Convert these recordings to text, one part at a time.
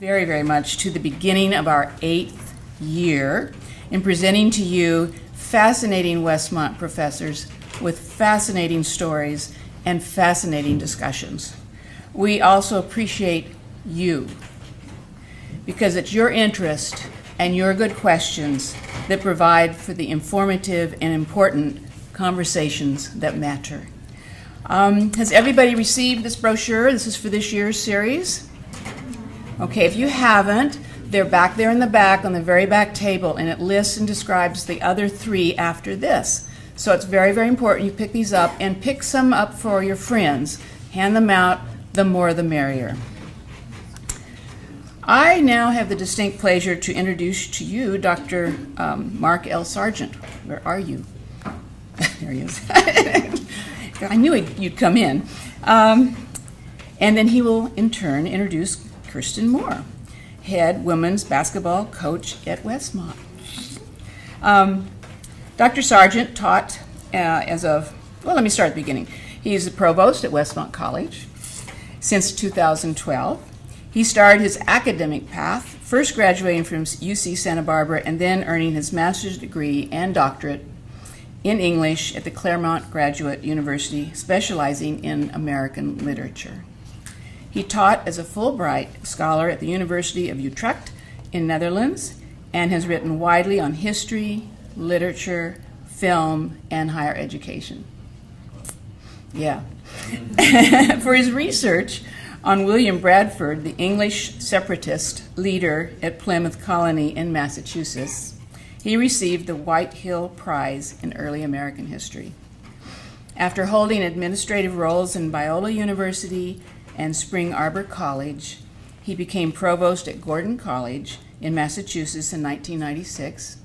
very, very much to the beginning of our 8th year in presenting to you fascinating Westmont professors with fascinating stories and fascinating discussions. We also appreciate you because it's your interest and your good questions that provide for the informative and important conversations that matter. Has everybody received this brochure? This is for this year's series. Okay, if you haven't, they're back there in the back on the very back table, and it lists and describes the other 3 after this. So it's very, very important you pick these up and pick some up for your friends. Hand them out, the more the merrier. I now have the distinct pleasure to introduce to you Dr. Mark L. Sargent. Where are you? There he is. I knew you'd come in. And then he will, in turn, introduce Kirsten Moore, head women's basketball coach at Westmont. Dr. Sargent taught let me start at the beginning. He's the provost at Westmont College since 2012. He started his academic path, first graduating from UC Santa Barbara and then earning his master's degree and doctorate in English at the Claremont Graduate University, specializing in American literature. He taught as a Fulbright scholar at the University of Utrecht in Netherlands and has written widely on history, literature, film, and higher education. Yeah. For his research on William Bradford, the English separatist leader at Plymouth Colony in Massachusetts, he received the White Hill Prize in Early American History. After holding administrative roles in Biola University and Spring Arbor College, he became provost at Gordon College in Massachusetts in 1996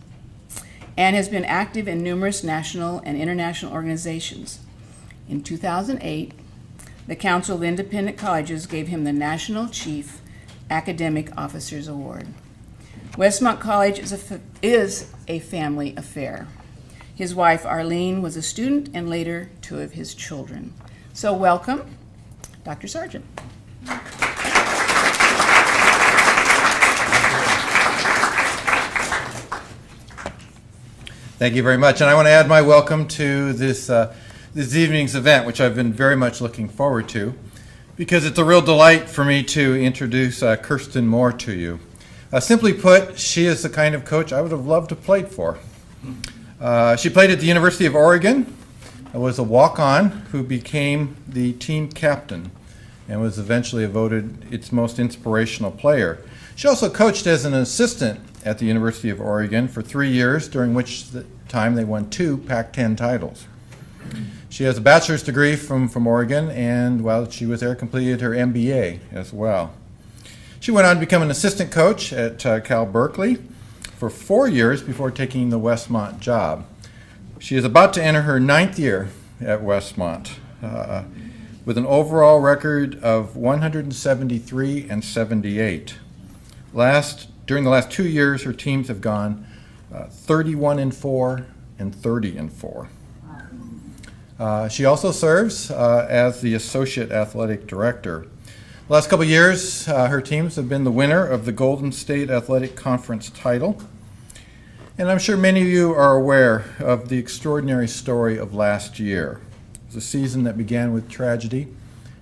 and has been active in numerous national and international organizations. In 2008, the Council of Independent Colleges gave him the National Chief Academic Officers Award. Westmont College is a family affair. His wife, Arlene, was a student and later 2 of his children. So welcome, Dr. Sargent. Thank you very much. And I want to add my welcome to this evening's event, which I've been very much looking forward to, because it's a real delight for me to introduce Kirsten Moore to you. Simply put, she is the kind of coach I would have loved to play for. She played at the University of Oregon, was a walk-on who became the team captain and was eventually voted its most inspirational player. She also coached as an assistant at the University of Oregon for 3 years, during which time they won 2 Pac-10 titles. She has a bachelor's degree from Oregon, and while she was there, completed her MBA as well. She went on to become an assistant coach at Cal Berkeley for 4 years before taking the Westmont job. She is about to enter her 9th year at Westmont with an overall record of 173 and 78. During the last 2 years, her teams have gone 31-4 and 30-4. She also serves as the Associate Athletic Director. The last couple of years, her teams have been the winner of the Golden State Athletic Conference title. And I'm sure many of you are aware of the extraordinary story of last year. It was a season that began with tragedy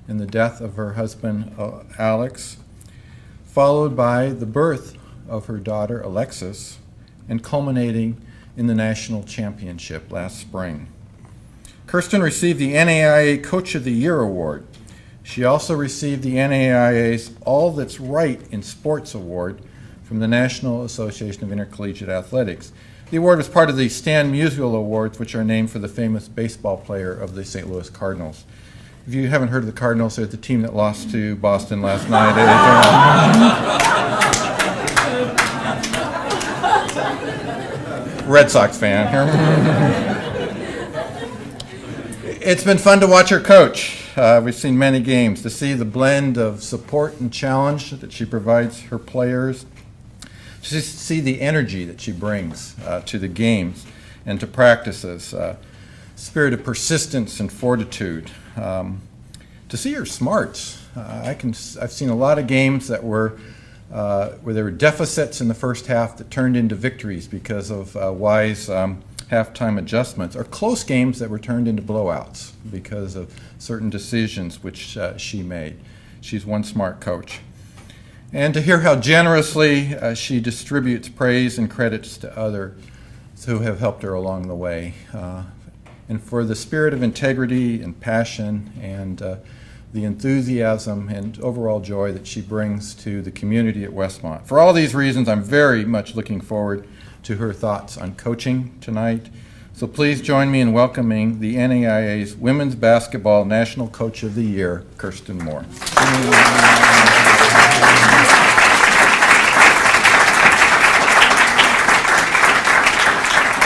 and the death of her husband, Alex, followed by the birth of her daughter, Alexis, and culminating in the national championship last spring. Kirsten received the NAIA Coach of the Year Award. She also received the NAIA's All That's Right in Sports Award from the National Association of Intercollegiate Athletics. The award was part of the Stan Musial Awards, which are named for the famous baseball player of the St. Louis Cardinals. If you haven't heard of the Cardinals, they're the team that lost to Boston last night. Red Sox fan. It's been fun to watch her coach. We've seen many games, to see the blend of support and challenge that she provides her players, to see the energy that she brings to the games and to practices, spirit of persistence and fortitude, to see her smarts. I've seen a lot of games that were where there were deficits in the first half that turned into victories because of wise halftime adjustments, or close games that were turned into blowouts because of certain decisions which she made. She's one smart coach. And to hear how generously she distributes praise and credits to others who have helped her along the way. And for the spirit of integrity and passion and the enthusiasm and overall joy that she brings to the community at Westmont. For all these reasons, I'm very much looking forward to her thoughts on coaching tonight. So please join me in welcoming the NAIA's Women's Basketball National Coach of the Year, Kirsten Moore. All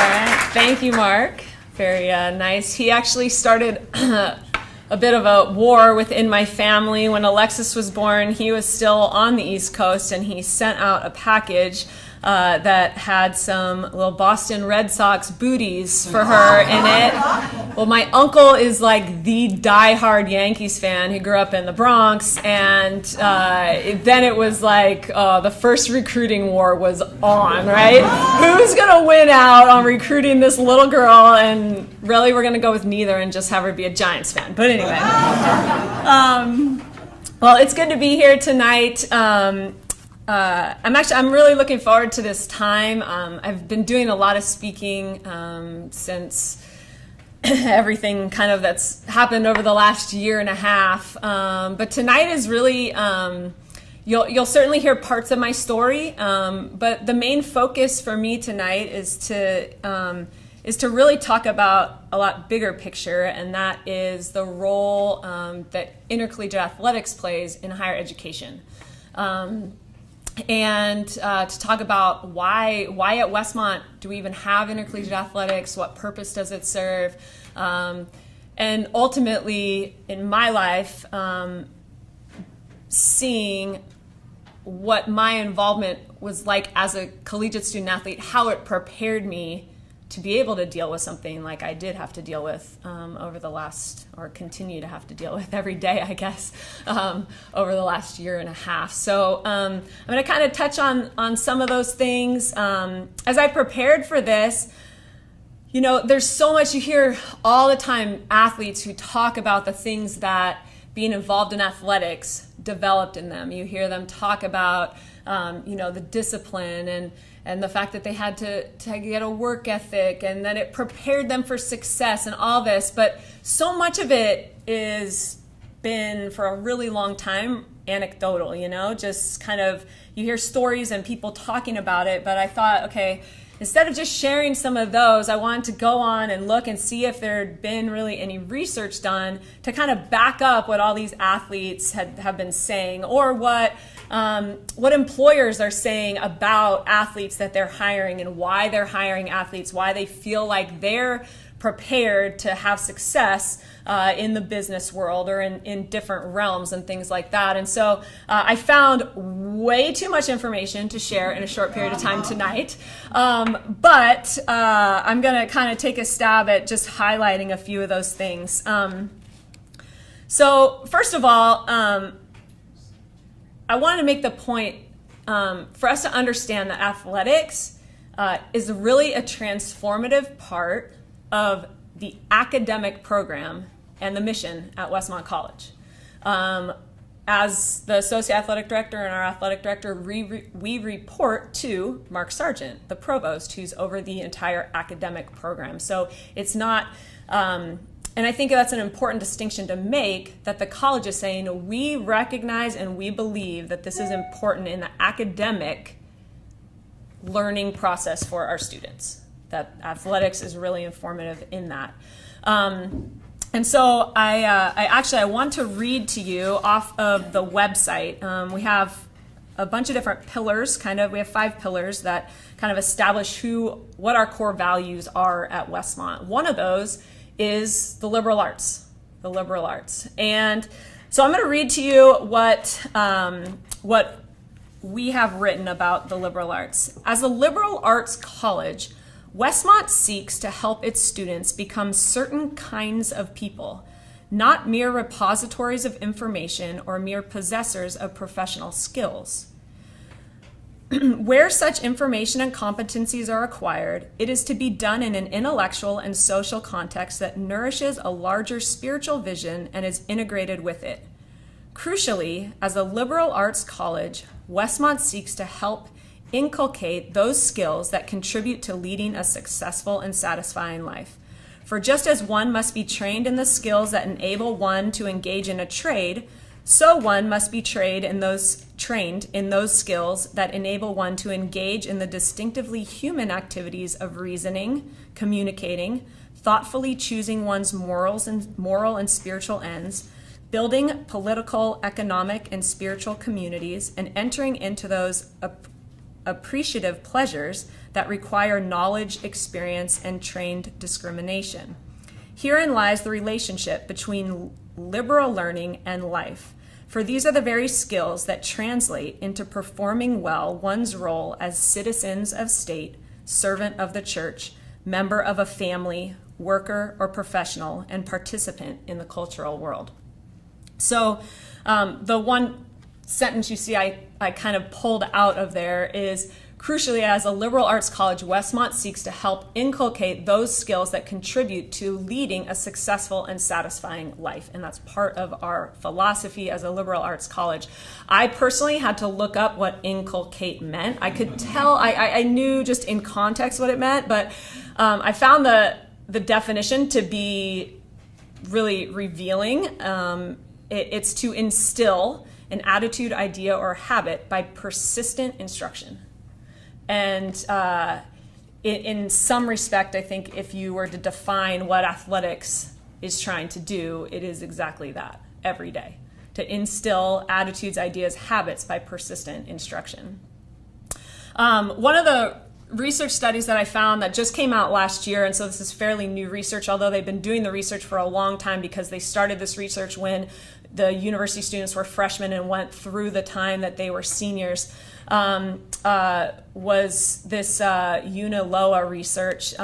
right, thank you, Mark. Very nice. He actually started a bit of a war within my family. When Alexis was born, he was still on the East Coast, and he sent out a package that had some little Boston Red Sox booties for her in it. Well, my uncle is like the diehard Yankees fan who grew up in the Bronx, and then it was like the first recruiting war was on, right? Who's gonna win out on recruiting this little girl? And really, we're gonna go with neither and just have her be a Giants fan. But anyway, well, it's good to be here tonight. I'm really looking forward to this time. I've been doing a lot of speaking since everything kind of that's happened over the last year and a half. But tonight is really, you'll certainly hear parts of my story. But the main focus for me tonight is to really talk about a lot bigger picture, and that is the role that intercollegiate athletics plays in higher education. And to talk about why at Westmont do we even have intercollegiate athletics, what purpose does it serve, and ultimately in my life, seeing what my involvement was like as a collegiate student athlete, how it prepared me to be able to deal with something like I did have to deal with over the last, or continue to have to deal with every day, I guess, over the last year and a half. So I'm going to kind of touch on some of those things. As I prepared for this, you know, there's so much you hear all the time, athletes who talk about the things that being involved in athletics developed in them. You hear them talk about, the discipline and the fact that they had to get a work ethic and that it prepared them for success and all this. But so much of it is been for a really long time anecdotal, just kind of, you hear stories and people talking about it. But I thought, okay, instead of just sharing some of those, I wanted to go on and look and see if there had been really any research done to kind of back up what all these athletes have been saying, or what employers are saying about athletes that they're hiring and why they're hiring athletes, why they feel like they're prepared to have success in the business world or in different realms and things like that. And so I found way too much information to share in a short period of time tonight. But I'm going to kind of take a stab at just highlighting a few of those things. So first of all, I wanted to make the point for us to understand that athletics is really a transformative part of the academic program and the mission at Westmont College. As the associate athletic director and our athletic director, we report to Mark Sargent, the provost, who's over the entire academic program. So it's not, and I think that's an important distinction to make, that the college is saying we recognize and we believe that this is important in the academic learning process for our students, that athletics is really informative in that. And so I want to read to you off of the website. We have a bunch of different pillars, we have 5 pillars that kind of establish what our core values are at Westmont. One of those is the liberal arts. And so I'm going to read to you what we have written about the liberal arts. As a liberal arts college, Westmont seeks to help its students become certain kinds of people, not mere repositories of information or mere possessors of professional skills. Where such information and competencies are acquired, it is to be done in an intellectual and social context that nourishes a larger spiritual vision and is integrated with it. Crucially, as a liberal arts college, Westmont seeks to help inculcate those skills that contribute to leading a successful and satisfying life. For just as one must be trained in the skills that enable one to engage in a trade, so one must be trained in those skills that enable one to engage in the distinctively human activities of reasoning, communicating, thoughtfully choosing one's moral and spiritual ends, building political, economic, and spiritual communities, and entering into those appreciative pleasures that require knowledge, experience, and trained discrimination. Herein lies the relationship between liberal learning and life. For these are the very skills that translate into performing well one's role as citizens of state, servant of the church, member of a family, worker or professional, and participant in the cultural world. So the one sentence you see I kind of pulled out of there is, crucially, as a liberal arts college, Westmont seeks to help inculcate those skills that contribute to leading a successful and satisfying life. And that's part of our philosophy as a liberal arts college. I personally had to look up what inculcate meant. I could tell, I knew just in context what it meant, but I found the definition to be really revealing. It's to instill an attitude, idea, or habit by persistent instruction. And in some respect, I think if you were to define what athletics is trying to do, it is exactly that, every day. To instill attitudes, ideas, habits by persistent instruction. One of the research studies that I found that just came out last year, and so this is fairly new research, although they've been doing the research for a long time because they started this research when the university students were freshmen and went through the time that they were seniors, was this UNILOA research.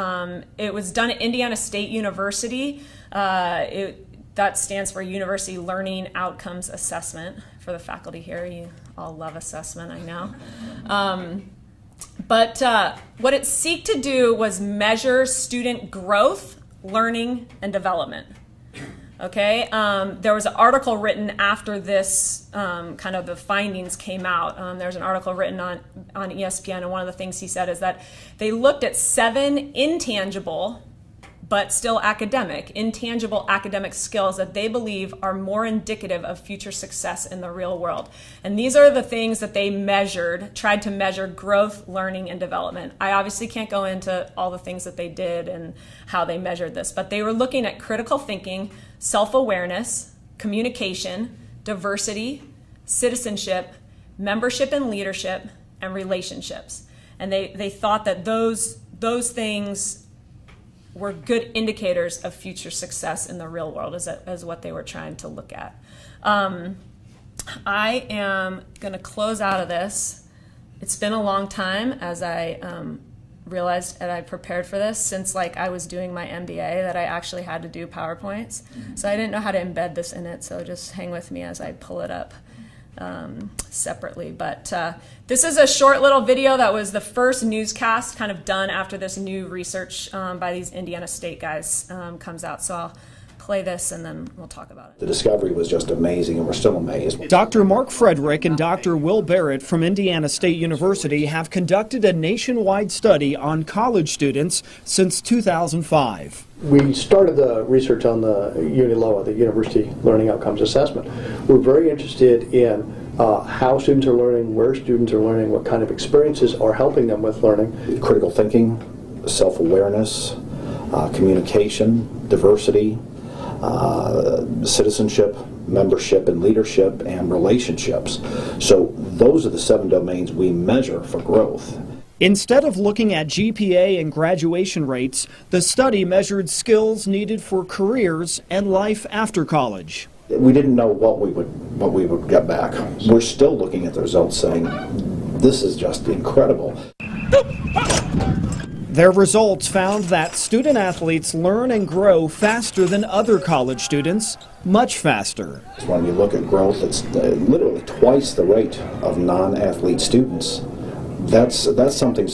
It was done at Indiana State University. That stands for University Learning Outcomes Assessment for the faculty here. You all love assessment, I know. But what it sought to do was measure student growth, learning, and development. Okay, there was an article written after this kind of the findings came out. There's an article written on ESPN, and one of the things he said is that they looked at 7 intangible but still intangible academic skills that they believe are more indicative of future success in the real world. And these are the things that they tried to measure growth, learning, and development. I obviously can't go into all the things that they did and how they measured this, but they were looking at critical thinking, self-awareness, communication, diversity, citizenship, membership and leadership, and relationships. And they thought that those things were good indicators of future success in the real world, as what they were trying to look at. I am going to close out of this. It's been a long time, as I realized and I prepared for this, since I was doing my MBA, that I actually had to do PowerPoints. So I didn't know how to embed this in it, so just hang with me as I pull it up separately. But this is a short little video that was the first newscast kind of done after this new research by these Indiana State guys comes out. So I'll play this and then we'll talk about it. The discovery was just amazing, and we're still amazed. Dr. Mark Frederick and Dr. Will Barrett from Indiana State University have conducted a nationwide study on college students since 2005. We started the research on the UNILOA, the University Learning Outcomes Assessment. We're very interested in how students are learning, where students are learning, what kind of experiences are helping them with learning. Critical thinking, self-awareness, communication, diversity, citizenship, membership and leadership, and relationships. So those are the 7 domains we measure for growth. Instead of looking at GPA and graduation rates, the study measured skills needed for careers and life after college. We didn't know what we would get back. We're still looking at the results saying, this is just incredible. Their results found that student athletes learn and grow faster than other college students, much faster. When you look at growth, it's literally twice the rate of non-athlete students. That's something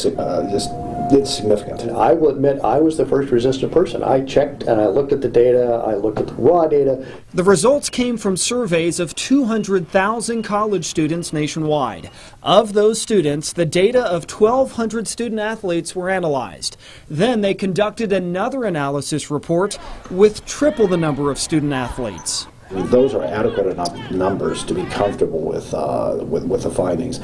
it's significant. And I will admit, I was the first resistant person. I checked and I looked at the data, I looked at the raw data. The results came from surveys of 200,000 college students nationwide. Of those students, the data of 1,200 student athletes were analyzed. Then they conducted another analysis report with triple the number of student athletes. Those are adequate enough numbers to be comfortable with the findings.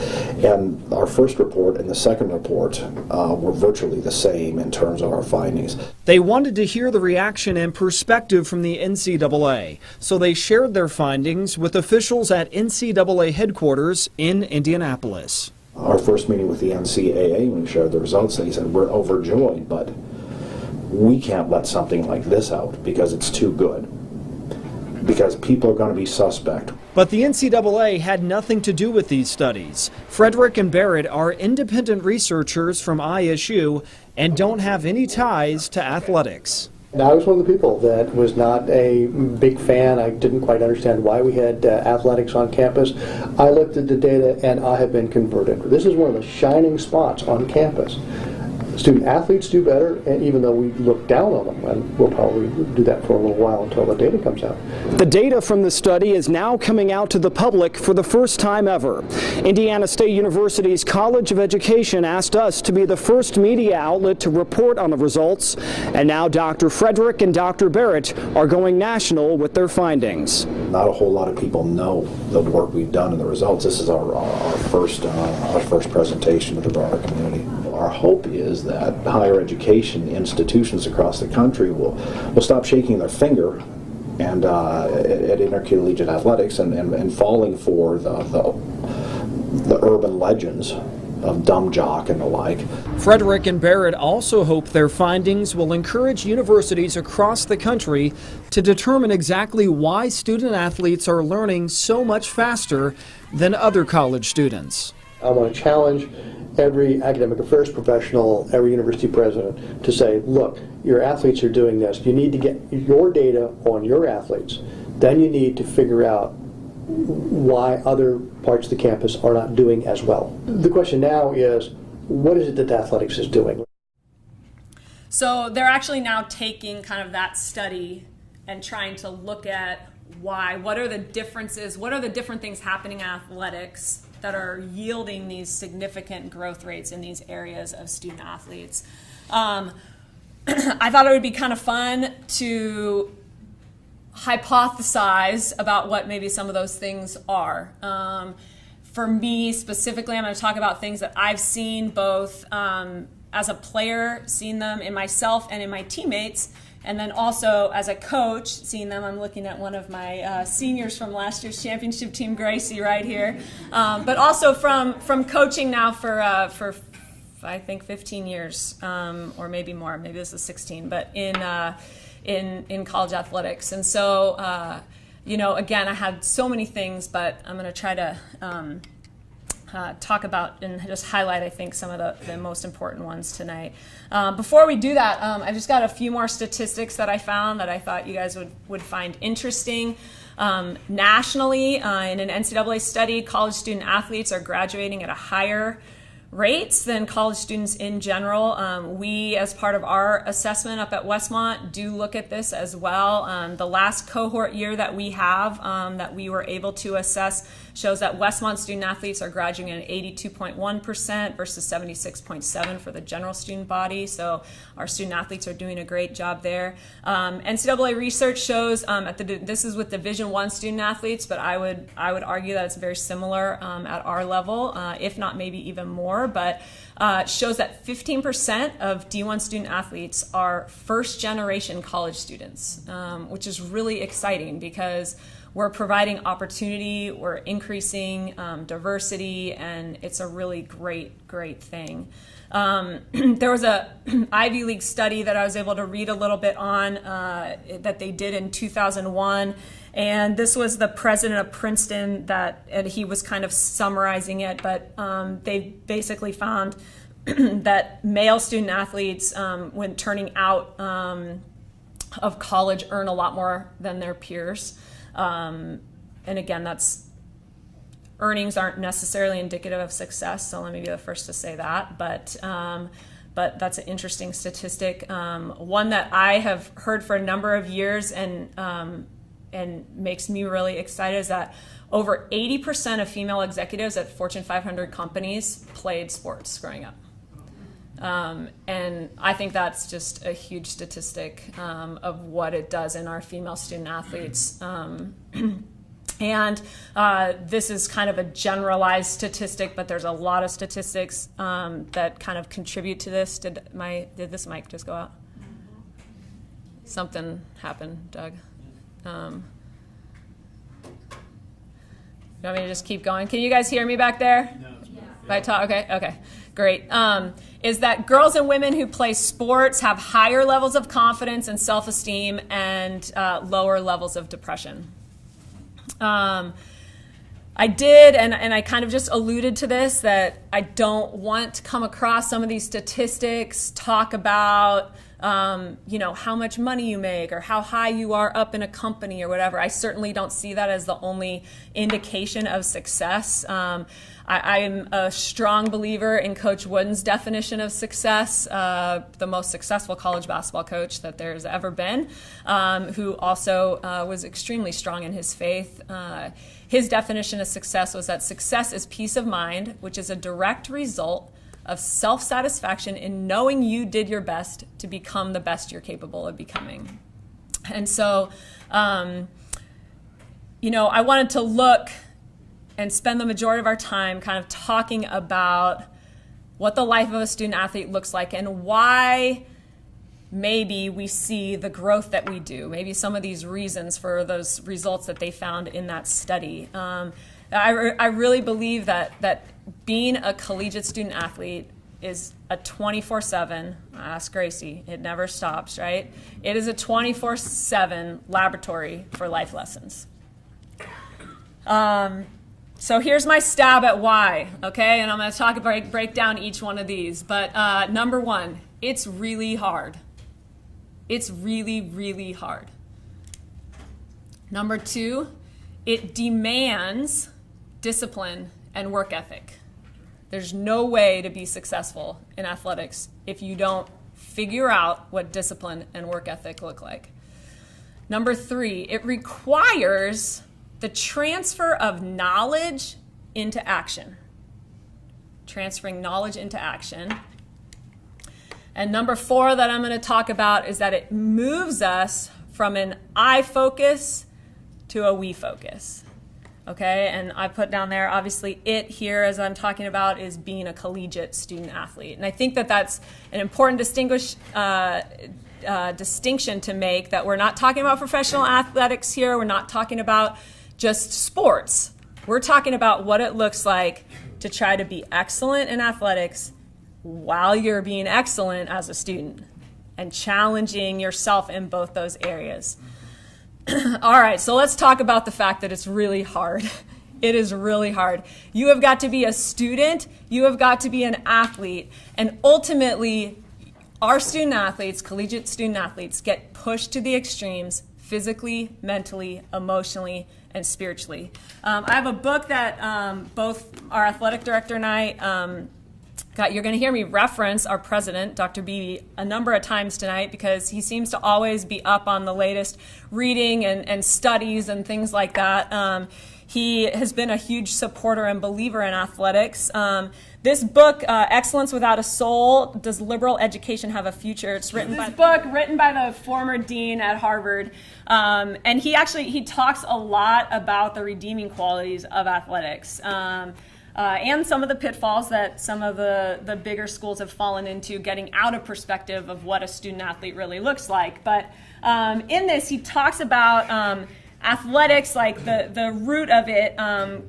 And our first report and the second report were virtually the same in terms of our findings. They wanted to hear the reaction and perspective from the NCAA, so they shared their findings with officials at NCAA headquarters in Indianapolis. Our first meeting with the NCAA, when we shared the results, they said, we're overjoyed, but we can't let something like this out because it's too good. Because people are going to be suspect. But the NCAA had nothing to do with these studies. Frederick and Barrett are independent researchers from ISU and don't have any ties to athletics. And I was one of the people that was not a big fan. I didn't quite understand why we had athletics on campus. I looked at the data and I have been converted. This is one of the shining spots on campus. Student athletes do better, and even though we look down on them, and we'll probably do that for a little while until the data comes out. The data from the study is now coming out to the public for the first time ever. Indiana State University's College of Education asked us to be the first media outlet to report on the results, and now Dr. Frederick and Dr. Barrett are going national with their findings. Not a whole lot of people know the work we've done and the results. This is our first presentation to the broader community. Our hope is that higher education institutions across the country will stop shaking their finger and at intercollegiate athletics and falling for the urban legends of dumb jock and the like. Frederick and Barrett also hope their findings will encourage universities across the country to determine exactly why student athletes are learning so much faster than other college students. I want to challenge every academic affairs professional, every university president to say, look, your athletes are doing this. You need to get your data on your athletes. Then you need to figure out why other parts of the campus are not doing as well. The question now is, what is it that athletics is doing? So they're actually now taking kind of that study and trying to look at why, what are the differences, what are the different things happening in athletics that are yielding these significant growth rates in these areas of student athletes. I thought it would be kind of fun to hypothesize about what maybe some of those things are. For me specifically, I'm going to talk about things that I've seen both as a player, seen them in myself and in my teammates, and then also as a coach, seeing them. I'm looking at one of my seniors from last year's championship team, Gracie, right here. But also from coaching now for I think 15 years, or maybe more. Maybe this is 16, but in college athletics. And so, again, I had so many things, but I'm going to try to talk about and just highlight, I think, some of the most important ones tonight. Before we do that, I just got a few more statistics that I found that I thought you guys would find interesting. Nationally, in an NCAA study, college student athletes are graduating at a higher rates than college students in general. We, as part of our assessment up at Westmont, do look at this as well. The last cohort year that we have that we were able to assess shows that Westmont student athletes are graduating at 82.1% versus 76.7% for the general student body. So our student athletes are doing a great job there. NCAA research shows this is with Division I student athletes, but I would argue that it's very similar at our level, if not maybe even more. But shows that 15% of D1 student athletes are first-generation college students, which is really exciting because we're providing opportunity, we're increasing diversity, and it's a really great thing. There was a Ivy League study that I was able to read a little bit on that they did in 2001, and this was the president of Princeton and he was kind of summarizing it, but they basically found that male student athletes, when turning out of college, earn a lot more than their peers. And again, that's earnings aren't necessarily indicative of success, so let me be the first to say that. But that's an interesting statistic. One that I have heard for a number of years and makes me really excited is that over 80% of female executives at Fortune 500 companies played sports growing up. And I think that's just a huge statistic of what it does in our female student athletes. And this is kind of a generalized statistic, but there's a lot of statistics that kind of contribute to this. Did this mic just go out? Something happened, Doug. You want me to just keep going? Can you guys hear me back there? No. If I talk, okay, great. Is that girls and women who play sports have higher levels of confidence and self-esteem and lower levels of depression. I did, and I kind of just alluded to this, that I don't want to come across some of these statistics, talk about how much money you make or how high you are up in a company or whatever. I certainly don't see that as the only indication of success. I am a strong believer in Coach Wooden's definition of success, the most successful college basketball coach that there's ever been, who also was extremely strong in his faith. His definition of success was that success is peace of mind, which is a direct result of self-satisfaction in knowing you did your best to become the best you're capable of becoming. And so, I wanted to look and spend the majority of our time kind of talking about what the life of a student athlete looks like and why maybe we see the growth that we do, maybe some of these reasons for those results that they found in that study. I really believe that being a collegiate student athlete is a 24/7, ask Gracie, it never stops, right? It is a 24/7 laboratory for life lessons. So here's my stab at why, okay? And I'm going to break down each one of these. But number one, it's really hard. It's really, really hard. Number two, it demands discipline and work ethic. There's no way to be successful in athletics if you don't figure out what discipline and work ethic look like. Number three, it requires the transfer of knowledge into action. Transferring knowledge into action. And number four that I'm going to talk about is that it moves us from an I focus to a we focus. Okay, and I put down there, obviously, it here, as I'm talking about, is being a collegiate student athlete. And I think that that's an important distinction to make, that we're not talking about professional athletics here. We're not talking about just sports. We're talking about what it looks like to try to be excellent in athletics while you're being excellent as a student and challenging yourself in both those areas. All right, so let's talk about the fact that it's really hard. It is really hard. You have got to be a student, you have got to be an athlete, and ultimately, our student athletes, collegiate student athletes, get pushed to the extremes physically, mentally, emotionally, and spiritually. I have a book that both our athletic director and I you're going to hear me reference our president, Dr. Beebe, a number of times tonight because he seems to always be up on the latest reading and studies and things like that. He has been a huge supporter and believer in athletics. This book, Excellence Without a Soul, Does Liberal Education Have a Future? It's written by the former dean at Harvard. And he talks a lot about the redeeming qualities of athletics. And some of the pitfalls that some of the bigger schools have fallen into, getting out of perspective of what a student athlete really looks like. But in this, he talks about athletics, like the root of it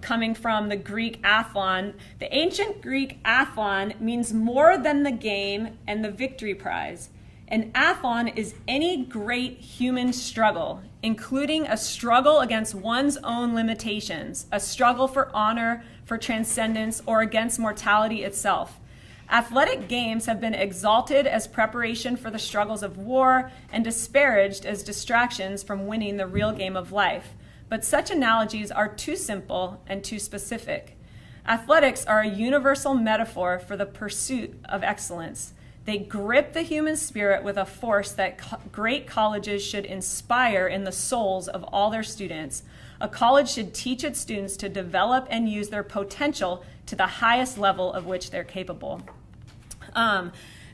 coming from the Greek athlon. The ancient Greek athlon means more than the game and the victory prize. An athlon is any great human struggle, including a struggle against one's own limitations, a struggle for honor, for transcendence, or against mortality itself. Athletic games have been exalted as preparation for the struggles of war and disparaged as distractions from winning the real game of life. but such analogies are too simple and too specific. Athletics are a universal metaphor for the pursuit of excellence. They grip the human spirit with a force that great colleges should inspire in the souls of all their students. A college should teach its students to develop and use their potential to the highest level of which they're capable.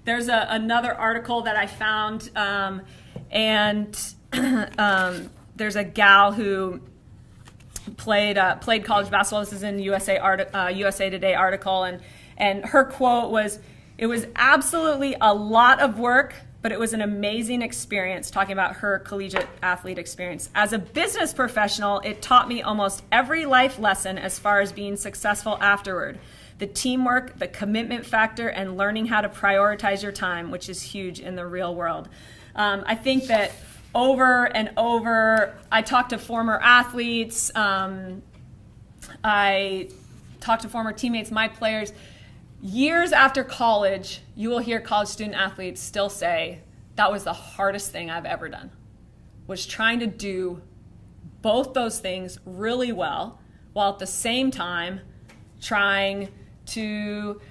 There's another article that I found, and there's a gal who played college basketball. This is in USA Today article, and her quote was, "It was absolutely a lot of work, but it was an amazing experience," talking about her collegiate athlete experience. "As a business professional, it taught me almost every life lesson as far as being successful afterward. The teamwork, the commitment factor, and learning how to prioritize your time, which is huge in the real world." I think that over and over, I talk to former athletes, I talk to former teammates, my players. Years after college, you will hear college student athletes still say, "That was the hardest thing I've ever done," was trying to do both those things really well, while at the same time trying to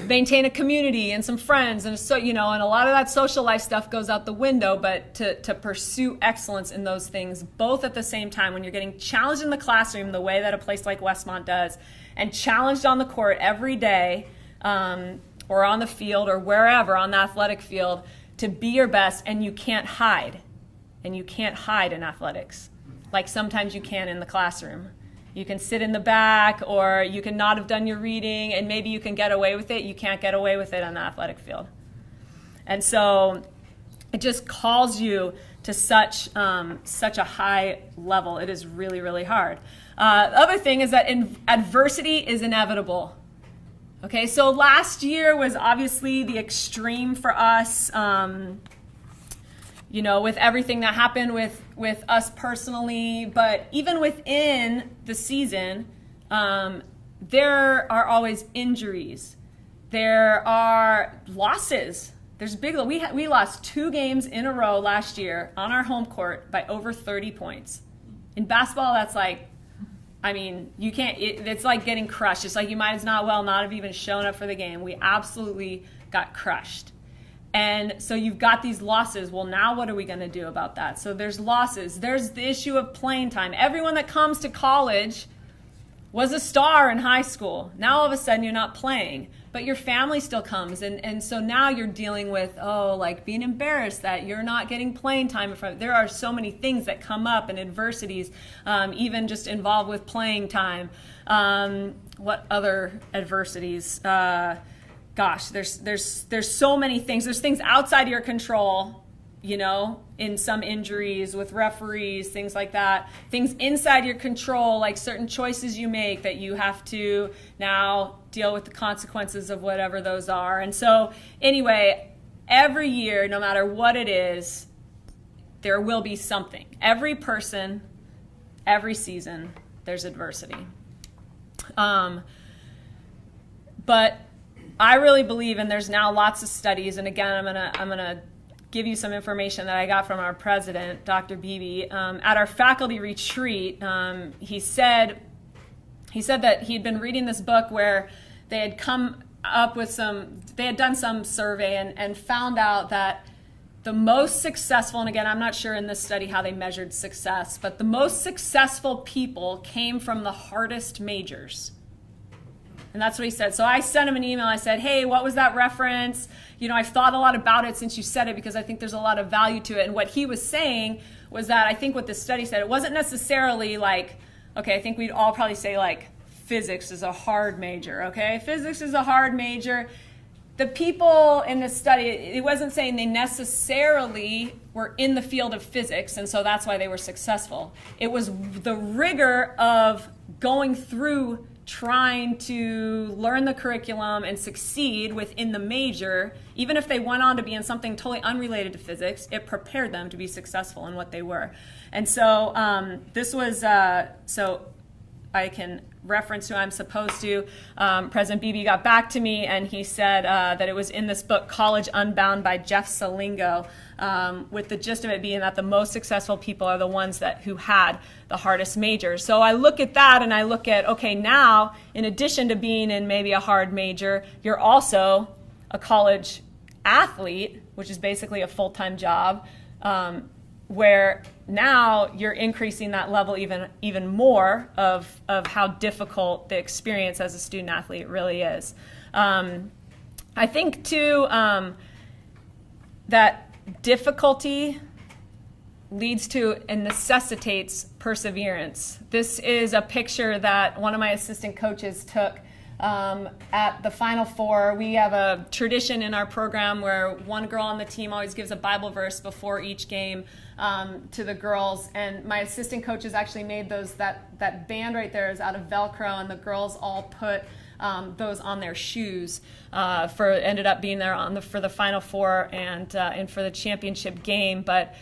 maintain a community and some friends, and so, and a lot of that social life stuff goes out the window, but to pursue excellence in those things both at the same time, when you're getting challenged in the classroom the way that a place like Westmont does, and challenged on the court every day, or on the field or wherever on the athletic field, to be your best. And you can't hide in athletics like sometimes you can in the classroom. You can sit in the back, or you can not have done your reading, and maybe you can get away with it. You can't get away with it on the athletic field. And so it just calls you to such a high level. It is really, really hard. The other thing is that adversity is inevitable. Okay, so last year was obviously the extreme for us, with everything that happened with us personally, but even within the season, there are always injuries. There are losses. There's big. We lost 2 games in a row last year on our home court by over 30 points. In basketball, that's like, you can't. It's like getting crushed. It's like you might as not have even shown up for the game. We absolutely got crushed. And so you've got these losses. Well, now what are we going to do about that? So there's losses. There's the issue of playing time. Everyone that comes to college was a star in high school. Now all of a sudden you're not playing, but your family still comes. And so now you're dealing with, being embarrassed that you're not getting playing time in front. There are so many things that come up and adversities, even just involved with playing time. What other adversities? There's so many things. There's things outside your control, in some injuries with referees, things like that. Things inside your control, like certain choices you make that you have to now deal with the consequences of whatever those are. And so anyway, every year, no matter what it is, there will be something. Every person, every season, there's adversity. But I really believe, and there's now lots of studies, and again, I'm gonna give you some information that I got from our president, Dr. Beebe. At our faculty retreat, he said that he'd been reading this book where they had come up with they had done some survey and found out that the most successful, and again, I'm not sure in this study how they measured success, but the most successful people came from the hardest majors. And that's what he said. So I sent him an email. I said, "Hey, what was that reference? I've thought a lot about it since you said it, because I think there's a lot of value to it." And what he was saying was that I think what this study said, it wasn't necessarily like, okay, I think we'd all probably say like physics is a hard major, okay? Physics is a hard major. The people in this study, it wasn't saying they necessarily were in the field of physics, and so that's why they were successful. It was the rigor of going through trying to learn the curriculum and succeed within the major, even if they went on to be in something totally unrelated to physics, it prepared them to be successful in what they were. And so this was, so I can reference who I'm supposed to. President Beebe got back to me and he said that it was in this book, College Unbound by Jeff Salingo, with the gist of it being that the most successful people are the ones who had the hardest majors. So I look at that and I look at, okay, now, in addition to being in maybe a hard major, you're also a college athlete, which is basically a full-time job, where now you're increasing that level even more of how difficult the experience as a student athlete really is. I think too that difficulty leads to and necessitates perseverance. This is a picture that one of my assistant coaches took at the Final Four. We have a tradition in our program where one girl on the team always gives a Bible verse before each game to the girls, and my assistant coaches actually made that band right there is out of Velcro, and the girls all put those on their shoes ended up being there for the Final Four and for the championship game. But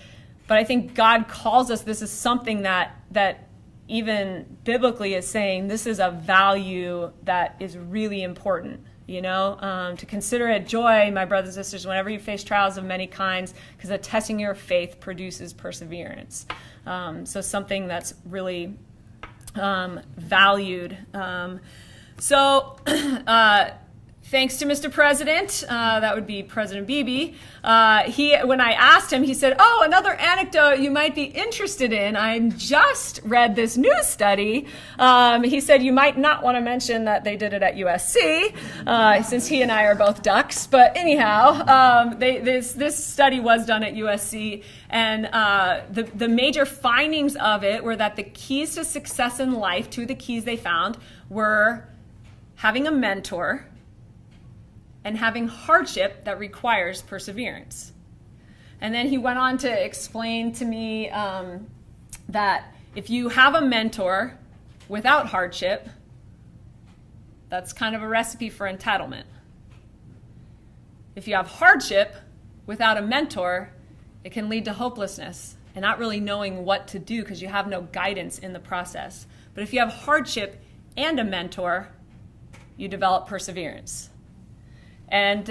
I think God calls us. This is something that even biblically is saying this is a value that is really important, to consider it joy, my brothers and sisters, whenever you face trials of many kinds, because the testing your faith produces perseverance. So something that's really valued. Thanks to Mr. President, that would be President Beebe. When I asked him, he said, "Oh, another anecdote you might be interested in. I just read this news study." He said, "You might not want to mention that they did it at USC, since he and I are both Ducks. But anyhow, this study was done at USC, and the major findings of it were that the keys to success in life, two of the keys they found, were having a mentor and having hardship that requires perseverance." And then he went on to explain to me that if you have a mentor without hardship, that's kind of a recipe for entitlement. If you have hardship without a mentor, it can lead to hopelessness and not really knowing what to do because you have no guidance in the process. But if you have hardship and a mentor, you develop perseverance. And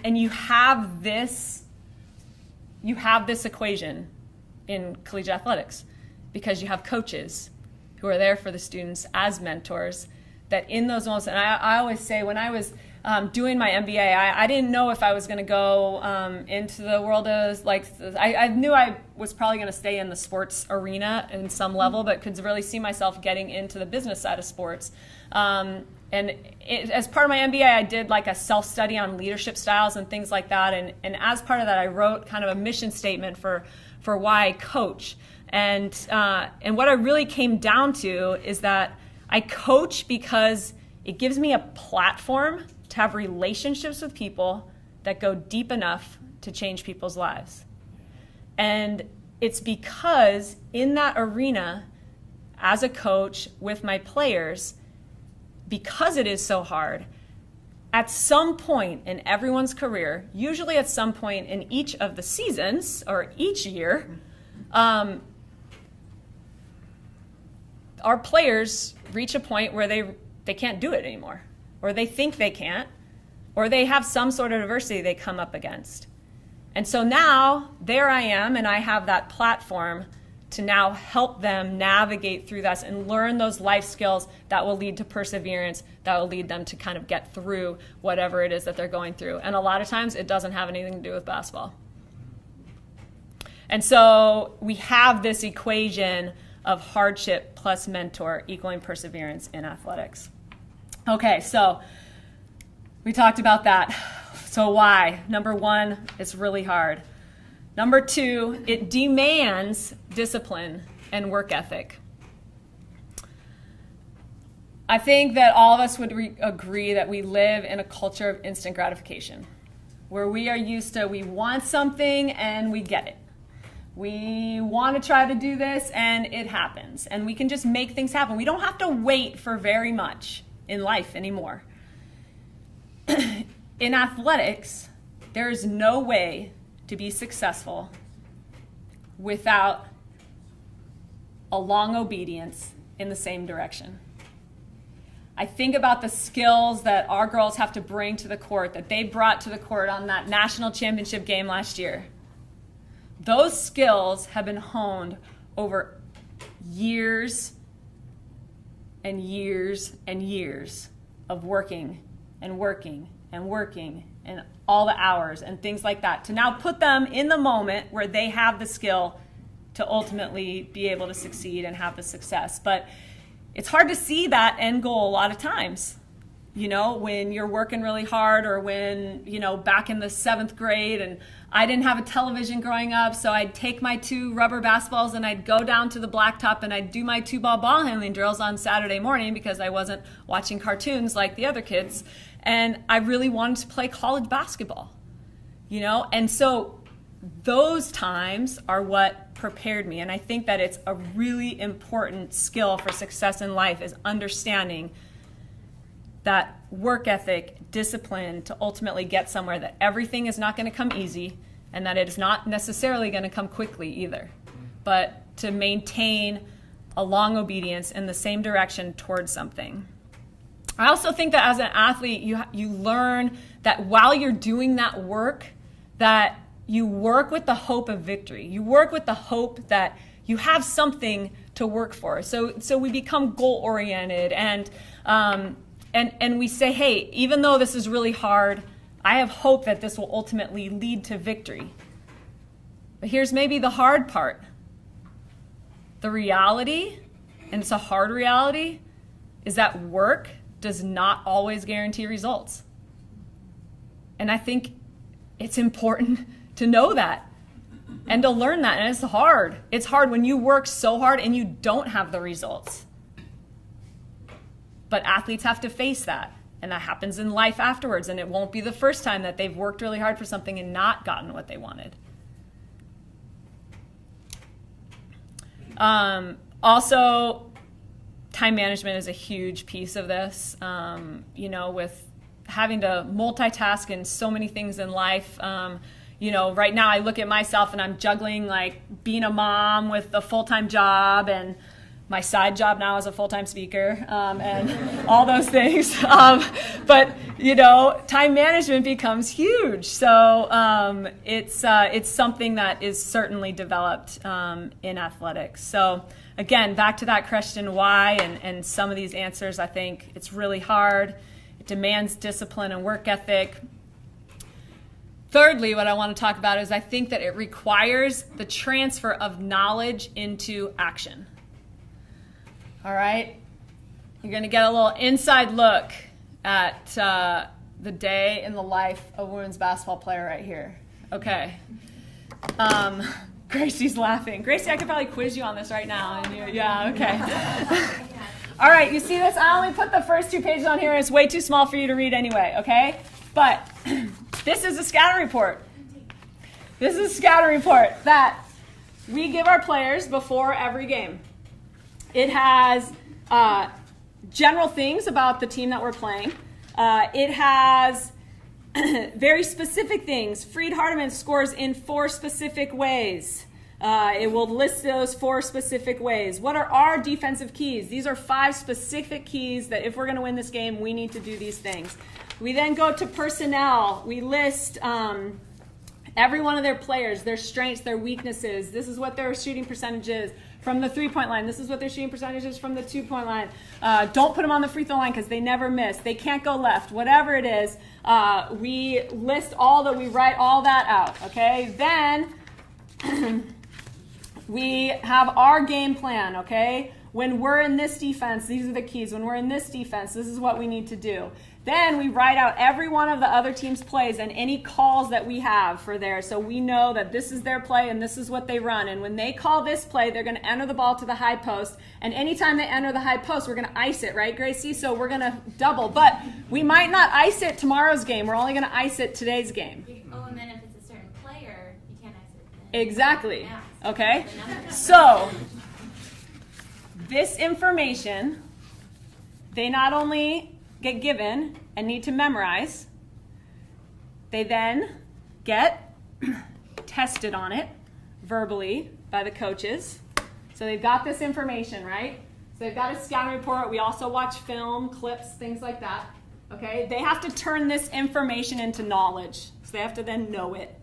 you have this equation in collegiate athletics because you have coaches who are there for the students as mentors, that in those moments, and I always say when I was doing my MBA, I didn't know if I was going to go into the world of, I knew I was probably going to stay in the sports arena in some level, but could really see myself getting into the business side of sports. As part of my MBA, I did like a self-study on leadership styles and things like that. And as part of that, I wrote kind of a mission statement for why I coach. And what I really came down to is that I coach because it gives me a platform to have relationships with people that go deep enough to change people's lives. And it's because in that arena, as a coach with my players, because it is so hard, at some point in everyone's career, usually at some point in each of the seasons or each year, our players reach a point where they can't do it anymore, or they think they can't, or they have some sort of adversity they come up against. And so now there I am, and I have that platform to now help them navigate through this and learn those life skills that will lead to perseverance, that will lead them to kind of get through whatever it is that they're going through. And a lot of times it doesn't have anything to do with basketball. And so we have this equation of hardship plus mentor equaling perseverance in athletics. Okay, so we talked about that. So why? Number one, it's really hard. Number two, it demands discipline and work ethic. I think that all of us would agree that we live in a culture of instant gratification, where we are used to, we want something and we get it. We want to try to do this and it happens. And we can just make things happen. We don't have to wait for very much in life anymore. In athletics, there is no way to be successful without a long obedience in the same direction. I think about the skills that our girls have to bring to the court, that they brought to the court on that national championship game last year. Those skills have been honed over years and years and years of working and working and working and all the hours and things like that, to now put them in the moment where they have the skill to ultimately be able to succeed and have the success. But it's hard to see that end goal a lot of times, you know, when you're working really hard, or when, you know, back in the 7th grade, and I didn't have a television growing up, so I'd take my 2 rubber basketballs and I'd go down to the blacktop and I'd do my 2-ball ball handling drills on Saturday morning because I wasn't watching cartoons like the other kids. And I really wanted to play college basketball, you know? And so those times are what prepared me. And I think that it's a really important skill for success in life, is understanding that work ethic, discipline to ultimately get somewhere, that everything is not going to come easy, and that it is not necessarily going to come quickly either, but to maintain a long obedience in the same direction towards something. I also think that as an athlete, you learn that while you're doing that work, that you work with the hope of victory. You work with the hope that you have something to work for. So we become goal-oriented, and we say, hey, even though this is really hard, I have hope that this will ultimately lead to victory. But here's maybe the hard part. The reality, and it's a hard reality, is that work does not always guarantee results. And I think it's important to know that and to learn that. And it's hard. It's hard when you work so hard and you don't have the results. But athletes have to face that. And that happens in life afterwards. And it won't be the first time that they've worked really hard for something and not gotten what they wanted. Also, time management is a huge piece of this. You know, with having to multitask in so many things in life. You know, right now I look at myself and I'm juggling like being a mom with a full-time job, and my side job now is a full-time speaker, and all those things. But, you know, time management becomes huge. So it's something that is certainly developed in athletics. So again, back to that question why, and some of these answers, I think it's really hard. It demands discipline and work ethic. Thirdly, what I want to talk about is I think that it requires the transfer of knowledge into action. All right? You're going to get a little inside look at the day in the life of a women's basketball player right here. Okay. Gracie's laughing. Gracie, I could probably quiz you on this right now. And yeah, okay. All right, you see this? I only put the first 2 pages on here. It's way too small for you to read anyway, okay? But this is a scouting report. This is a scouting report that we give our players before every game. It has general things about the team that we're playing. It has very specific things. Freed Hardeman scores in 4 specific ways. It will list those 4 specific ways. What are our defensive keys? These are 5 specific keys that if we're going to win this game, we need to do these things. We then go to personnel. We list every one of their players, their strengths, their weaknesses. This is what their shooting percentage is from the 3-point line. This is what their shooting percentage is from the 2-point line. Don't put them on the free throw line because they never miss. They can't go left. Whatever it is, we list all that. We write all that out. Okay. Then we have our game plan. Okay. When we're in this defense, these are the keys. When we're in this defense, this is what we need to do. Then we write out every one of the other team's plays and any calls that we have for there. So we know that this is their play and this is what they run. And when they call this play, they're going to enter the ball to the high post. And anytime they enter the high post, we're going to ice it, right, Gracie? So we're going to double. But we might not ice it tomorrow's game. We're only going to ice it today's game. Oh, and then if it's a certain player, you can't ice it. Exactly. Yeah. Okay? So this information, they not only get given and need to memorize, they then get tested on it verbally by the coaches. So they've got this information, right? they've got a scouting report. We also watch film, clips, things like that. Okay, they have to turn this information into knowledge. So they have to then know it.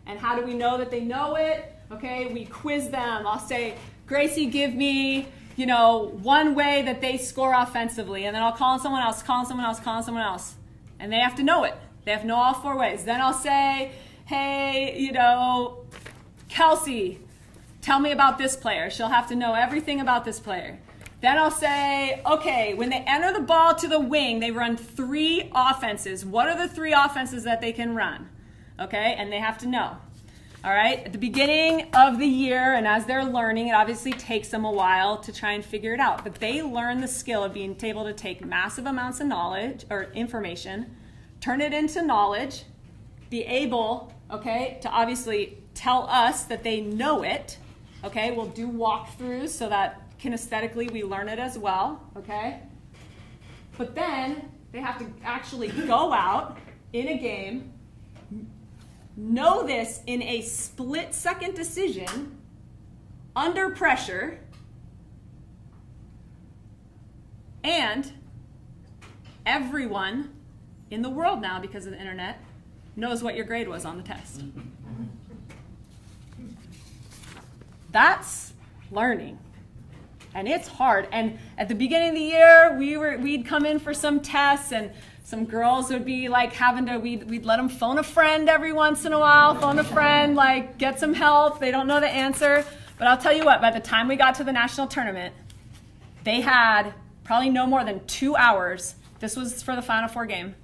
And how do we know that they know it? Okay, we quiz them. I'll say, Gracie, give me, one way that they score offensively. And then I'll call on someone else, call on someone else, call on someone else. And they have to know it. They have to know all 4 ways. Then I'll say, hey, Kelsey, tell me about this player. She'll have to know everything about this player. Then I'll say, okay, when they enter the ball to the wing, they run 3 offenses. What are the 3 offenses that they can run? Okay, and they have to know. All right, at the beginning of the year and as they're learning, it obviously takes them a while to try and figure it out. But they learn the skill of being able to take massive amounts of knowledge or information, turn it into knowledge, be able, okay, to obviously tell us that they know it. Okay, we'll do walkthroughs so that kinesthetically we learn it as well. Okay, but then they have to actually go out in a game, know this in a split-second decision, under pressure, and everyone in the world now, because of the internet, knows what your grade was on the test. That's learning. And it's hard. And at the beginning of the year, we'd come in for some tests, and some girls would be like we'd let them phone a friend every once in a while, like get some help. They don't know the answer. But I'll tell you what, by the time we got to the national tournament, they had probably no more than 2 hours. This was for the Final Four game.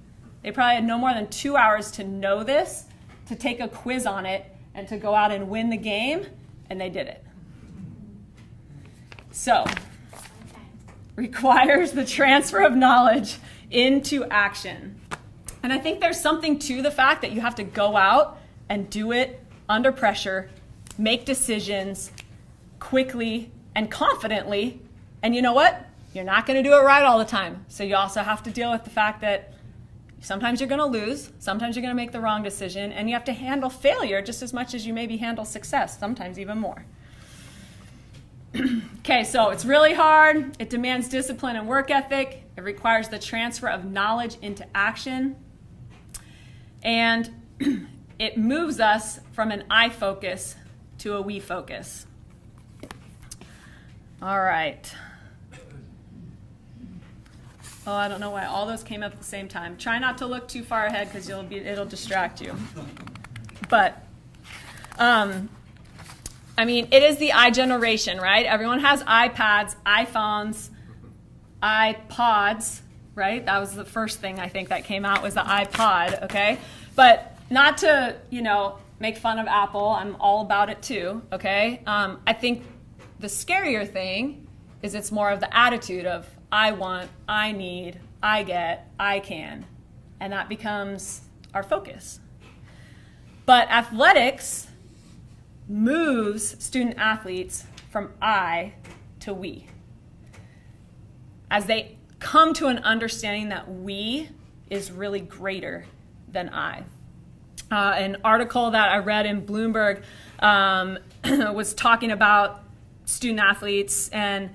They probably had no more than 2 hours to know this, to take a quiz on it, and to go out and win the game, and they did it. So, requires the transfer of knowledge into action. And I think there's something to the fact that you have to go out and do it under pressure, make decisions quickly and confidently. And you know what? You're not going to do it right all the time. So you also have to deal with the fact that sometimes you're going to lose, sometimes you're going to make the wrong decision, and you have to handle failure just as much as you maybe handle success, sometimes even more. Okay, so it's really hard. It demands discipline and work ethic. It requires the transfer of knowledge into action. And it moves us from an I focus to a we focus. All right. Oh, I don't know why all those came up at the same time. Try not to look too far ahead because it'll distract you. But it is the I generation, right? Everyone has iPads, iPhones, iPods, right? That was the first thing I think that came out was the iPod, okay? But not to, make fun of Apple. I'm all about it too, okay? I think the scarier thing is it's more of the attitude of I want, I need, I get, I can. And that becomes our focus. But athletics moves student athletes from I to we. As they come to an understanding that we is really greater than I. An article that I read in Bloomberg was talking about student athletes, and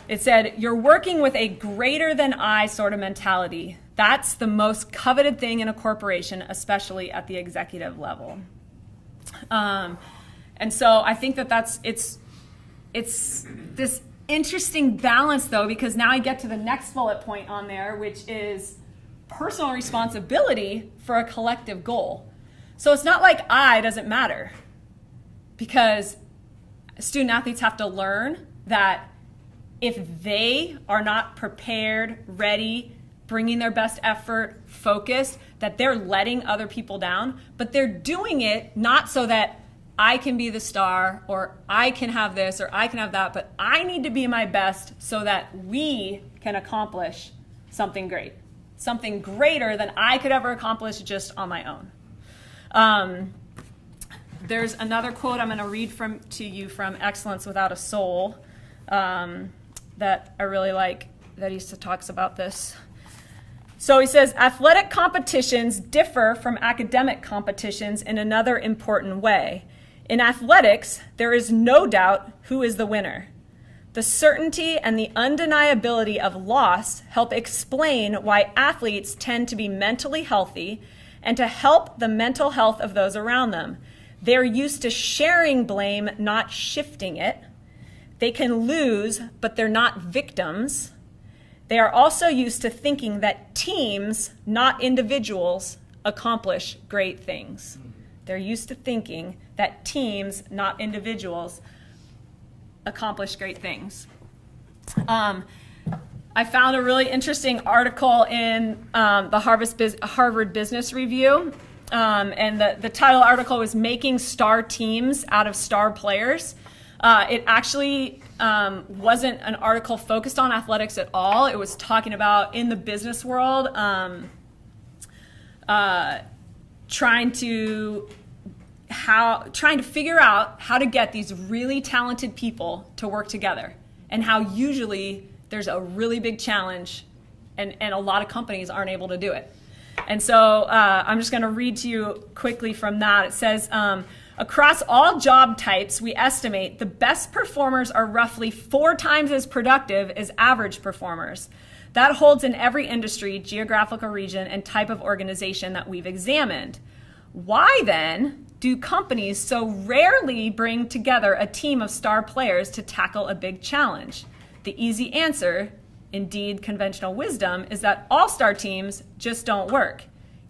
it said, you're working with a greater than I sort of mentality. That's the most coveted thing in a corporation, especially at the executive level. And so I think it's this interesting balance, though, because now I get to the next bullet point on there, which is personal responsibility for a collective goal. So it's not like I doesn't matter, because student athletes have to learn that if they are not prepared, ready, bringing their best effort, focused, that they're letting other people down, but they're doing it not so that I can be the star, or I can have this, or I can have that, but I need to be my best so that we can accomplish something great, something greater than I could ever accomplish just on my own. There's another quote I'm going to read to you from Excellence Without a Soul that I really like, that he talks about this. So he says, athletic competitions differ from academic competitions in another important way. In athletics, there is no doubt who is the winner. The certainty and the undeniability of loss help explain why athletes tend to be mentally healthy and to help the mental health of those around them. They're used to sharing blame, not shifting it. They can lose, but they're not victims. They are also used to thinking that teams, not individuals, accomplish great things. They're used to thinking that teams, not individuals, accomplish great things. I found a really interesting article in the Harvard Business Review, and the title article was "Making Star Teams Out of Star Players." It actually wasn't an article focused on athletics at all. It was talking about in the business world, trying to figure out how to get these really talented people to work together, and how usually there's a really big challenge and a lot of companies aren't able to do it. And so I'm just going to read to you quickly from that. It says, across all job types, we estimate the best performers are roughly 4 times as productive as average performers. That holds in every industry, geographical region, and type of organization that we've examined. Why then do companies so rarely bring together a team of star players to tackle a big challenge? The easy answer, indeed conventional wisdom, is that all-star teams just don't work.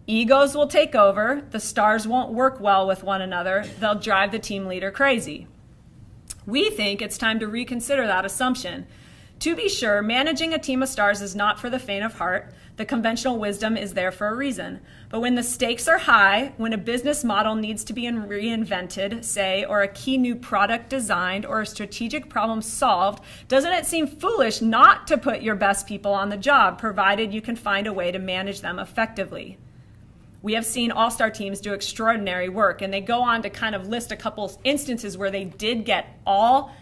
Egos will take over, the stars won't work well with one another, they'll drive the team leader crazy. We think it's time to reconsider that assumption. To be sure, managing a team of stars is not for the faint of heart. The conventional wisdom is there for a reason. But when the stakes are high, when a business model needs to be reinvented, say, or a key new product designed, or a strategic problem solved, doesn't it seem foolish not to put your best people on the job, provided you can find a way to manage them effectively? We have seen all-star teams do extraordinary work, and they go on to kind of list a couple instances where they did get all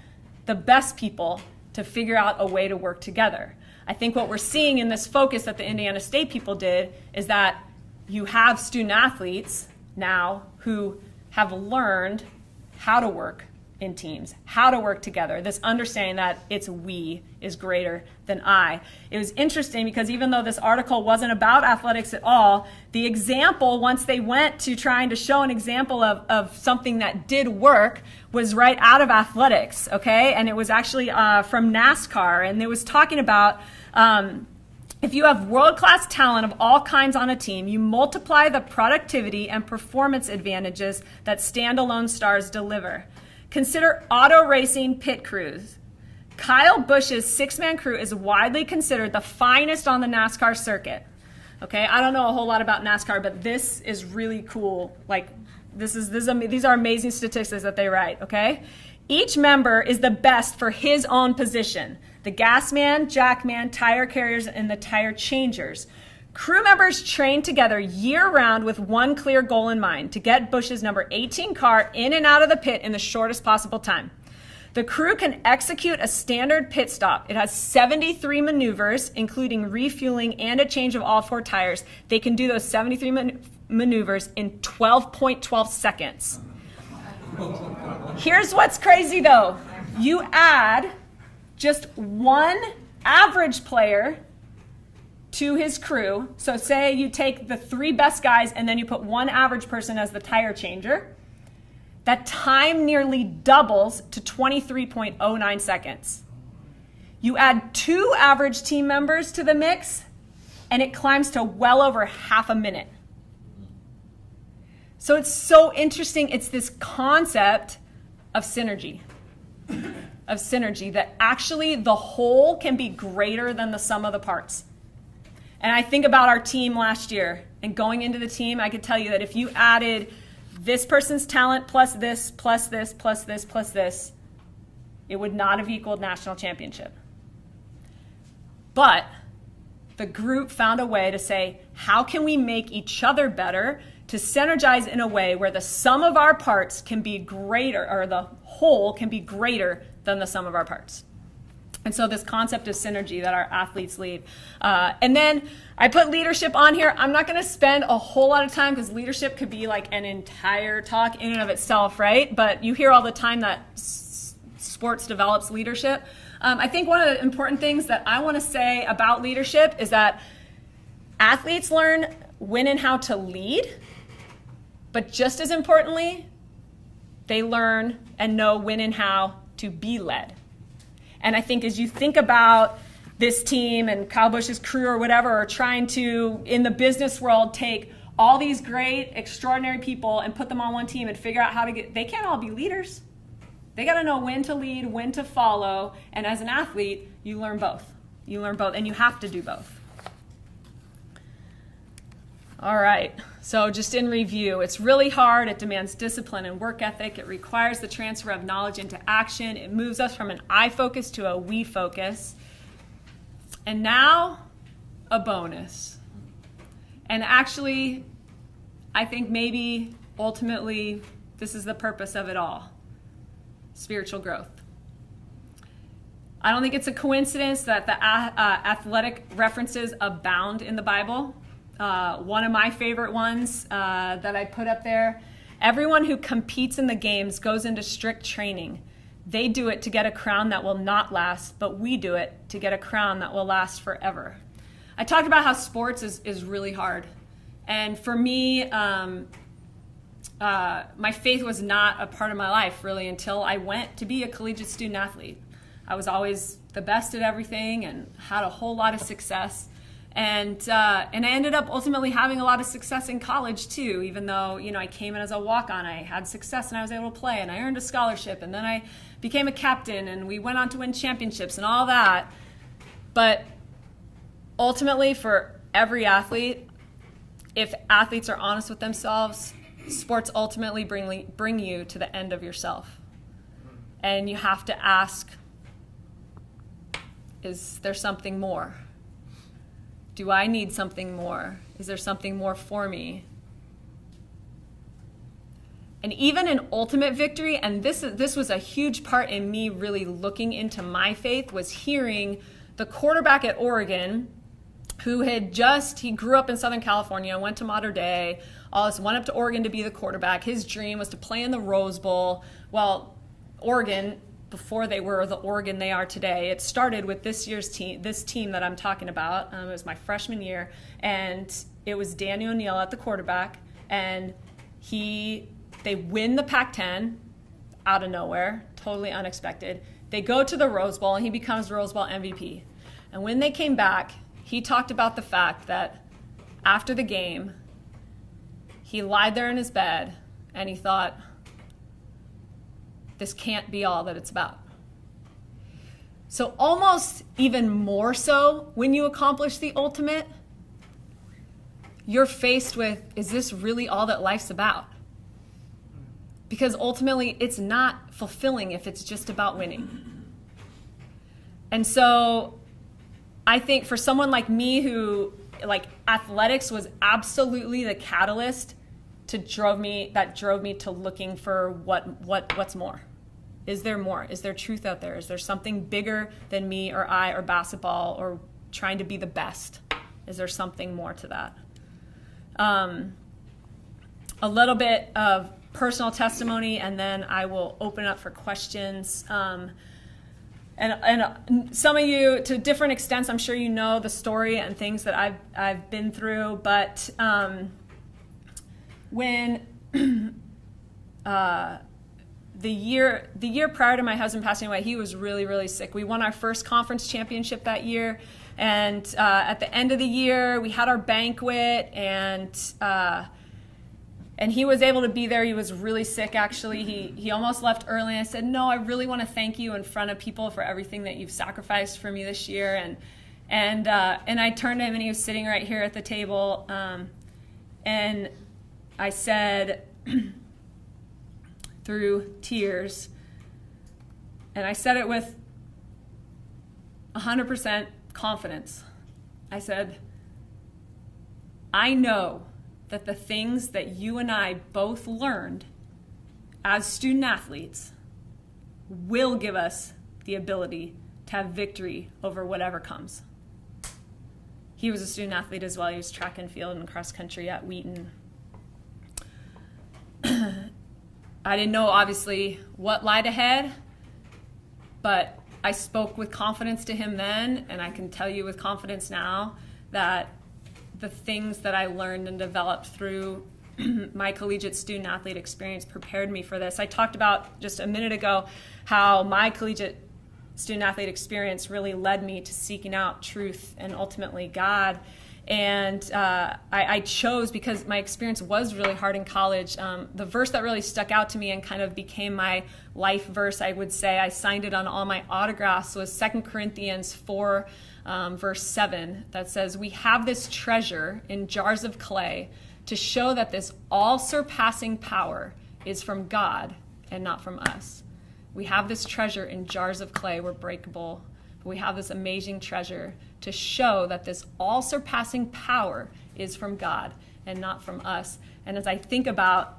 the best people to figure out a way to work together. I think what we're seeing in this focus that the Indiana State people did is that you have student athletes now who have learned how to work in teams, how to work together. This understanding that it's we is greater than I. It was interesting because even though this article wasn't about athletics at all, the example, once they went to trying to show an example of something that did work, was right out of athletics, okay? And it was actually from NASCAR, and it was talking about if you have world-class talent of all kinds on a team, you multiply the productivity and performance advantages that standalone stars deliver. Consider auto racing pit crews. Kyle Busch's 6-man crew is widely considered the finest on the NASCAR circuit. Okay, I don't know a whole lot about NASCAR, but this is really cool. Like, these are amazing statistics that they write, okay? Each member is the best for his own position. The gas man, jack man, tire carriers, and the tire changers. Crew members train together year-round with one clear goal in mind, to get Busch's number 18 car in and out of the pit in the shortest possible time. The crew can execute a standard pit stop. It has 73 maneuvers, including refueling and a change of all 4 tires. They can do those 73 maneuvers in 12.12 seconds. Here's what's crazy, though. You add just one average player to his crew. So say you take the 3 best guys and then you put one average person as the tire changer. That time nearly doubles to 23.09 seconds. You add 2 average team members to the mix and it climbs to well over half a minute. So it's so interesting. It's this concept of synergy. That actually the whole can be greater than the sum of the parts. And I think about our team last year, and going into the team, I could tell you that if you added this person's talent plus this, plus this, plus this, plus this, it would not have equaled national championship. But the group found a way to say, how can we make each other better, to synergize in a way where the sum of our parts can be greater, or the whole can be greater than the sum of our parts. And so this concept of synergy that our athletes lead. And then I put leadership on here. I'm not going to spend a whole lot of time because leadership could be like an entire talk in and of itself, right? But you hear all the time that sports develops leadership. I think one of the important things that I want to say about leadership is that athletes learn when and how to lead, but just as importantly, they learn and know when and how to be led. And I think as you think about this team and Kyle Busch's crew or whatever are trying to, in the business world, take all these great, extraordinary people and put them on one team and figure out how to they can't all be leaders. They got to know when to lead, when to follow. And as an athlete, you learn both. You learn both, and you have to do both. All right, so just in review, it's really hard. It demands discipline and work ethic. It requires the transfer of knowledge into action. It moves us from an I focus to a we focus. And now, a bonus. And actually, I think maybe ultimately this is the purpose of it all. Spiritual growth. I don't think it's a coincidence that the athletic references abound in the Bible. One of my favorite ones that I put up there, everyone who competes in the games goes into strict training. They do it to get a crown that will not last, but we do it to get a crown that will last forever. I talked about how sports is really hard. And for me, my faith was not a part of my life really until I went to be a collegiate student athlete. I was always the best at everything and had a whole lot of success. And I ended up ultimately having a lot of success in college too, even though, I came in as a walk-on. I had success and I was able to play and I earned a scholarship and then I became a captain and we went on to win championships and all that. But ultimately for every athlete, if athletes are honest with themselves, sports ultimately bring you to the end of yourself. And you have to ask, is there something more? Do I need something more? Is there something more for me? And even in ultimate victory, and this was a huge part in me really looking into my faith, was hearing the quarterback at Oregon, who he grew up in Southern California, went to Mater Dei, went up to Oregon to be the quarterback. His dream was to play in the Rose Bowl. Well, Oregon, before they were the Oregon they are today, it started with this team that I'm talking about. It was my freshman year, and it was Danny O'Neill at the quarterback, and they win the Pac-10 out of nowhere, totally unexpected. They go to the Rose Bowl, and he becomes Rose Bowl MVP. And when they came back, he talked about the fact that after the game, he lied there in his bed, and he thought, this can't be all that it's about. So almost even more so, when you accomplish the ultimate, you're faced with, is this really all that life's about? Because ultimately, it's not fulfilling if it's just about winning. And so I think for someone like me who, athletics was absolutely the catalyst that drove me to looking for what's more. Is there more? Is there truth out there? Is there something bigger than me or I or basketball or trying to be the best? Is there something more to that? A little bit of personal testimony, and then I will open up for questions. And some of you, to different extents, I'm sure you know the story and things that I've been through. But when the year prior to my husband passing away, he was really, really sick. We won our first conference championship that year, and at the end of the year, we had our banquet, and he was able to be there. He was really sick, actually. He almost left early, and I said, no, I really want to thank you in front of people for everything that you've sacrificed for me this year. And I turned to him, and he was sitting right here at the table, and I said, through tears, and I said it with 100% confidence. I said, I know that the things that you and I both learned as student athletes will give us the ability to have victory over whatever comes. He was a student athlete as well. He was track and field and cross country at Wheaton. I didn't know, obviously, what lied ahead, but I spoke with confidence to him then, and I can tell you with confidence now that the things that I learned and developed through my collegiate student athlete experience prepared me for this. I talked about just a minute ago how my collegiate student athlete experience really led me to seeking out truth and ultimately God. And I chose, because my experience was really hard in college, the verse that really stuck out to me and kind of became my life verse, I would say, I signed it on all my autographs, was 2 Corinthians 4, verse 7, that says, "We have this treasure in jars of clay to show that this all-surpassing power is from God and not from us." We have this treasure in jars of clay. We're breakable. But we have this amazing treasure to show that this all-surpassing power is from God and not from us. And as I think about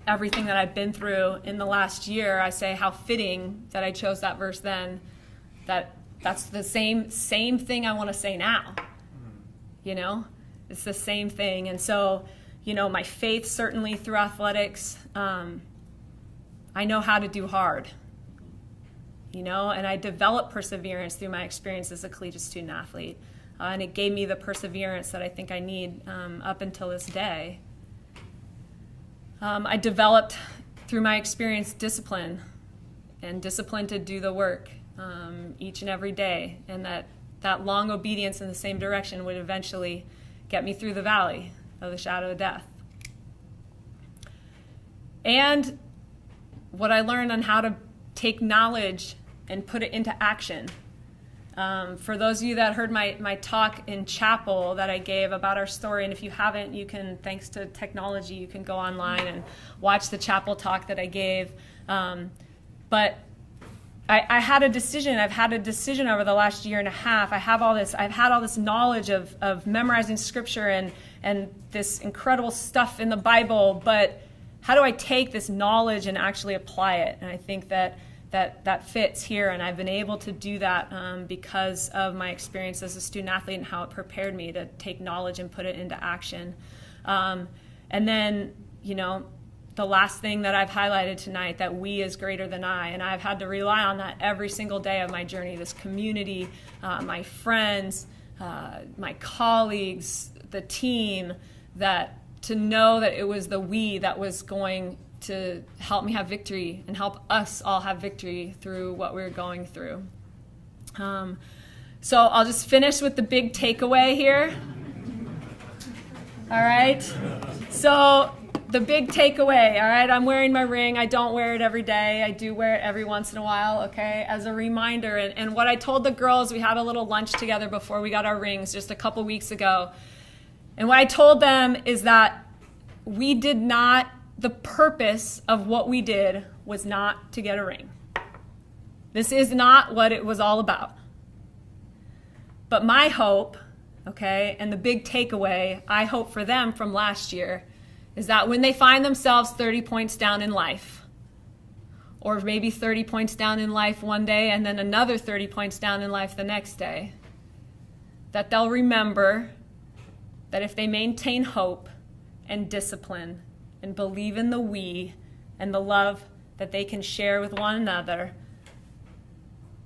everything that I've been through in the last year, I say how fitting that I chose that verse then, that's the same thing I want to say now. You know? It's the same thing. And so, my faith certainly through athletics, I know how to do hard, and I developed perseverance through my experience as a collegiate student athlete. And it gave me the perseverance that I think I need up until this day. I developed through my experience discipline to do the work each and every day. And that long obedience in the same direction would eventually get me through the valley of the shadow of death. And what I learned on how to take knowledge and put it into action. For those of you that heard my talk in chapel that I gave about our story, and if you haven't, you can, thanks to technology, you can go online and watch the chapel talk that I gave. But I had a decision. I've had a decision over the last year and a half. I've had all this knowledge of memorizing scripture and this incredible stuff in the Bible, but how do I take this knowledge and actually apply it? And I think that fits here, and I've been able to do that because of my experience as a student athlete and how it prepared me to take knowledge and put it into action. And then, the last thing that I've highlighted tonight, that we is greater than I, and I've had to rely on that every single day of my journey, this community, my friends, my colleagues, the team, to know that it was the we that was going to help me have victory and help us all have victory through what we were going through. So I'll just finish with the big takeaway here. All right. So the big takeaway, all right, I'm wearing my ring. I don't wear it every day. I do wear it every once in a while, okay, as a reminder. And what I told the girls, we had a little lunch together before we got our rings just a couple weeks ago. And what I told them is that the purpose of what we did was not to get a ring. This is not what it was all about. But my hope, okay, and the big takeaway I hope for them from last year is that when they find themselves 30 points down in life, or maybe 30 points down in life one day and then another 30 points down in life the next day, that they'll remember that if they maintain hope and discipline and believe in the we and the love that they can share with one another,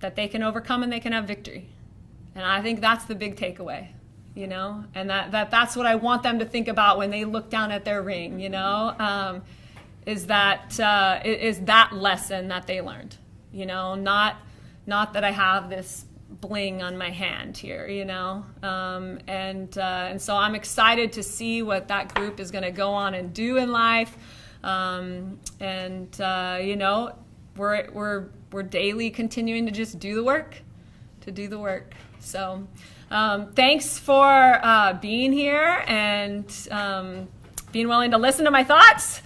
that they can overcome and they can have victory. And I think that's the big takeaway, and that's what I want them to think about when they look down at their ring, is that lesson that they learned, not that I have this bling on my hand here, and so I'm excited to see what that group is going to go on and do in life, we're daily continuing to just do the work, So thanks for being here and being willing to listen to my thoughts.